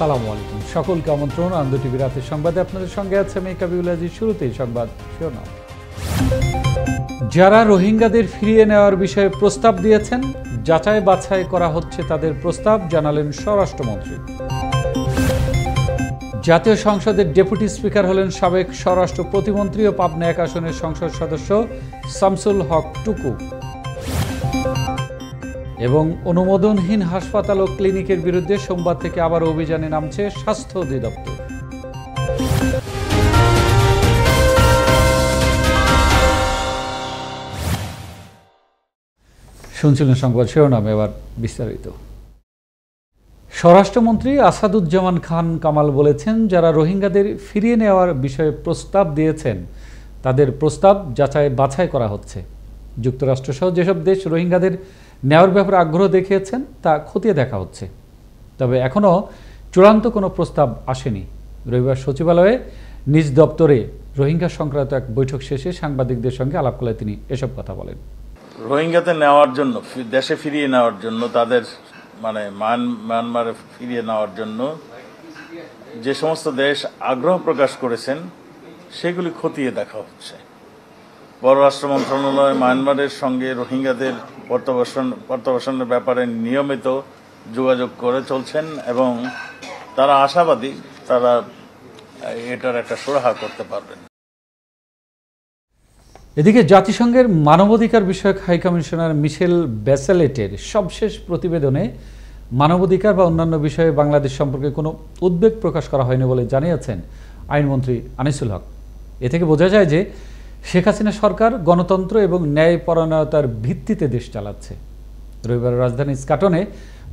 আসসালামু আলাইকুম, সকলকে আমন্ত্রণ আনন্দ টিভি রাতের সংবাদে আপনাদের সঙ্গে আছে আমি কাবিউল আজিজ। শুরুতেই সংবাদ শিরোনাম। যারা রোহিঙ্গাদের ফিরিয়ে নেওয়ার বিষয়ে প্রস্তাব দিয়েছেন, যাচাই বাছাই করা হচ্ছে তাদের প্রস্তাব, জানালেন স্বরাষ্ট্রমন্ত্রী। জাতীয় সংসদের ডেপুটি স্পিকার হলেন সাবেক স্বরাষ্ট্র প্রতিমন্ত্রী ও পাবনা 1 আসনের সংসদ সদস্য শামসুল হক টুকু। এবং অনুমোদনহীন হাসপাতাল ও ক্লিনিকের বিরুদ্ধে সোমবার থেকে আবার অভিযানে নামছে স্বাস্থ্য অধিদপ্তর। শুনছিলেন সংবাদ শিরোনাম, এবার বিস্তারিত। স্বরাষ্ট্রমন্ত্রী আসাদুজ্জামান খান কামাল বলেছেন, যারা রোহিঙ্গাদের ফিরিয়ে নেওয়ার বিষয়ে প্রস্তাব দিয়েছেন তাদের প্রস্তাব যাচাই বাছাই করা হচ্ছে। যুক্তরাষ্ট্রসহ যেসব দেশ রোহিঙ্গাদের নেওয়ার ব্যাপারে আগ্রহ দেখিয়েছেন তা খতিয়ে দেখা হচ্ছে, তবে এখনও চূড়ান্ত কোনো প্রস্তাব আসেনি। রবিবার সচিবালয়ে নিজ দপ্তরে রোহিঙ্গা সংক্রান্ত এক বৈঠক শেষে সাংবাদিকদের সঙ্গে আলাপকালে তিনি এসব কথা বলেন। রোহিঙ্গাদের নেওয়ার জন্য, দেশে ফিরিয়ে নেওয়ার জন্য, তাদের মায়ানমারে ফিরিয়ে নেওয়ার জন্য যে সমস্ত দেশ আগ্রহ প্রকাশ করেছেন সেগুলি খতিয়ে দেখা হচ্ছে। পররাষ্ট্র মন্ত্রণালয় মায়ানমারের সঙ্গে রোহিঙ্গাদের প্রত্যাবাসনের ব্যাপারে নিয়মিত যোগাযোগ করে চলছেন এবং তারা আশাবাদী তারা এটার একটা সুরাহা করতে পারবেন। এদিকে জাতিসংঘের মানবাধিকার বিষয়ক হাইকমিশনার মিশেল ব্যাচেলেটের সবশেষ প্রতিবেদনে মানবাধিকার বা অন্যান্য বিষয়ে বাংলাদেশ সম্পর্কে কোনো উদ্বেগ প্রকাশ করা হয়নি বলে জানিয়েছেন আইনমন্ত্রী আনিসুল হক। এ থেকে বোঝা যায় যে শেখ হাসিনা সরকার গণতন্ত্র এবং ন্যায়পরায়ণতার ভিত্তিতে দেশ চালাচ্ছে। রবিবার রাজধানী ইস্কাটনে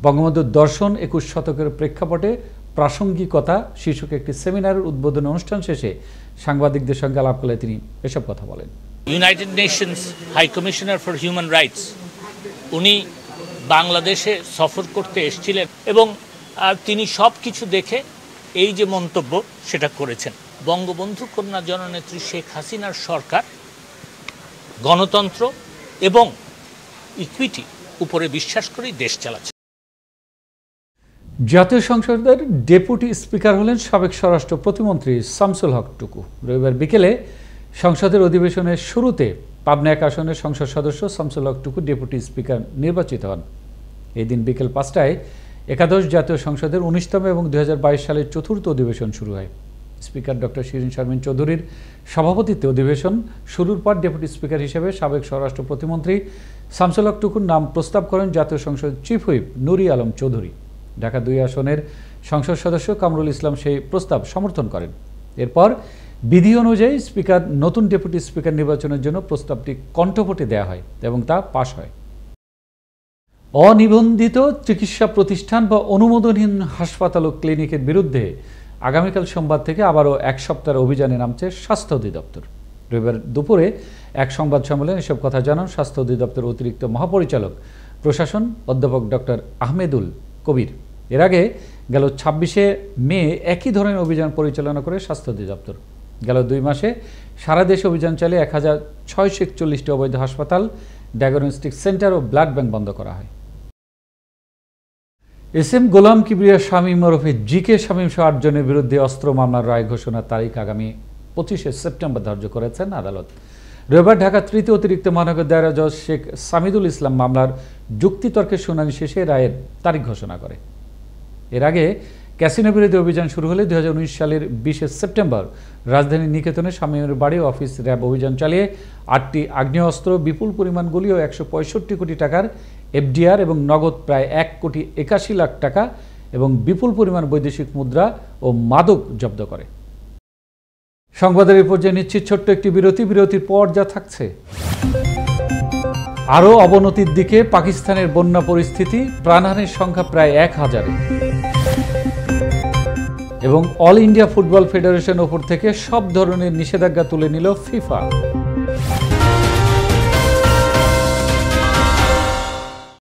বঙ্গবন্ধু দর্শন 21 শতকের প্রেক্ষাপটে প্রাসঙ্গিকতা শীর্ষক একটি সেমিনারের উদ্বোধনী অনুষ্ঠান শেষে সাংবাদিকদের সঙ্গে আলাপ করলে তিনি এসব কথা বলেন। United Nations High Commissioner for Human Rights উনি বাংলাদেশে সফর করতে এসেছিলেন এবং তিনি সব কিছু দেখে এই যে মন্তব্য সেটা করেছেন। বঙ্গবন্ধু কন্যা জননেত্রী শেখ হাসিনার সরকার গণতন্ত্র এবং ইকুইটি উপরে বিশ্বাস করেই দেশ চালাচ্ছে। জাতীয় সংসদের ডেপুটি স্পিকার হলেন সাবেক স্বরাষ্ট্র প্রতিমন্ত্রী শামসুল হক টুকু। রবিবার বিকেলে সংসদের অধিবেশনের শুরুতে পাবনা 1 আসনের সংসদ সদস্য শামসুল হক টুকু ডেপুটি স্পিকার নির্বাচিত হন। এই দিন বিকেল 5টায় একাদশ জাতীয় সংসদের 19তম এবং 2022 সালের 4র্থ অধিবেশন শুরু হয়। স্পিকার ডক্টর শিরিন শারমিন চৌধুরীর সভাপতিত্বে অধিবেশন শুরুর পর ডেপুটি স্পিকার হিসেবে সাবেক স্বরাষ্ট্র প্রতিমন্ত্রী শামসুল হক টুকুর নাম প্রস্তাব করেন জাতীয় সংসদ চিফ হুইপ নুরি আলম চৌধুরী। ঢাকা 2 আসনের সংসদ সদস্য কামরুল ইসলাম সেই প্রস্তাব সমর্থন করেন। এরপর বিধি অনুযায়ী স্পিকার নতুন ডেপুটি স্পিকার নির্বাচনের জন্য প্রস্তাবটি কণ্ঠভোটে দেওয়া হয় এবং তা পাশ হয়। অনিবন্ধিত চিকিৎসা প্রতিষ্ঠান বা অনুমোদনহীন হাসপাতাল ও ক্লিনিকের বিরুদ্ধে আগামীকাল সোমবার থেকে আবারও 1 সপ্তাহের অভিযানে নামছে স্বাস্থ্য অধিদপ্তর। রবিবার দুপুরে এক সংবাদ সম্মেলনে এসব কথা জানান স্বাস্থ্য অধিদপ্তর অতিরিক্ত মহাপরিচালক প্রশাসন অধ্যাপক ডক্টর আহমেদুল কবির। এর আগে গেল 26শে মে একই ধরনের অভিযান পরিচালনা করে স্বাস্থ্য অধিদপ্তর। গেল 2 মাসে সারা দেশে অভিযান চালিয়ে 1641টি অবৈধ হাসপাতাল, ডায়াগনস্টিক সেন্টার ও ব্লাড ব্যাংক বন্ধ করা হয়। এসএম গোলাম কিবরিয়া শামীম ওরফে জিকে শামীম সহ 8 জনের বিরুদ্ধে অস্ত্র মামলার রায় ঘোষণার তারিখ আগামী 25শে সেপ্টেম্বর ধার্য করেছেন আদালত। রবিবার ঢাকা 3য় অতিরিক্ত মহানগর দায়রা জজ শেখ সামিদুল ইসলাম মামলার যুক্তিতর্কের শুনানি শেষে রায়ের তারিখ ঘোষণা করে। এর আগে ক্যাসিনো বিরোধী অভিযান শুরু হলে 2019 সালের 20শে সেপ্টেম্বর রাজধানীর নিকেতনে শামীমের বাড়ি অফিস র্যাব অভিযান চালিয়ে 8টি আগ্নেয়াস্ত্র, বিপুল পরিমাণ গুলি ও 165 কোটি টাকার এফডিআর এবং নগদ প্রায় 1,81 লাখ টাকা এবং বিপুল পরিমাণ বৈদেশিক মুদ্রা ও মাদক জব্দ করে। সংবাদের এই পর্যায়ে নিশ্চিত ছোট্ট একটি বিরতির পর যা থাকছে। আরও অবনতির দিকে পাকিস্তানের বন্যা পরিস্থিতি, প্রাণহানির সংখ্যা প্রায় 1000-এ এবং অল ইন্ডিয়া ফুটবল ফেডারেশন ওপর থেকে সব ধরনের নিষেধাজ্ঞা তুলে নিল ফিফা।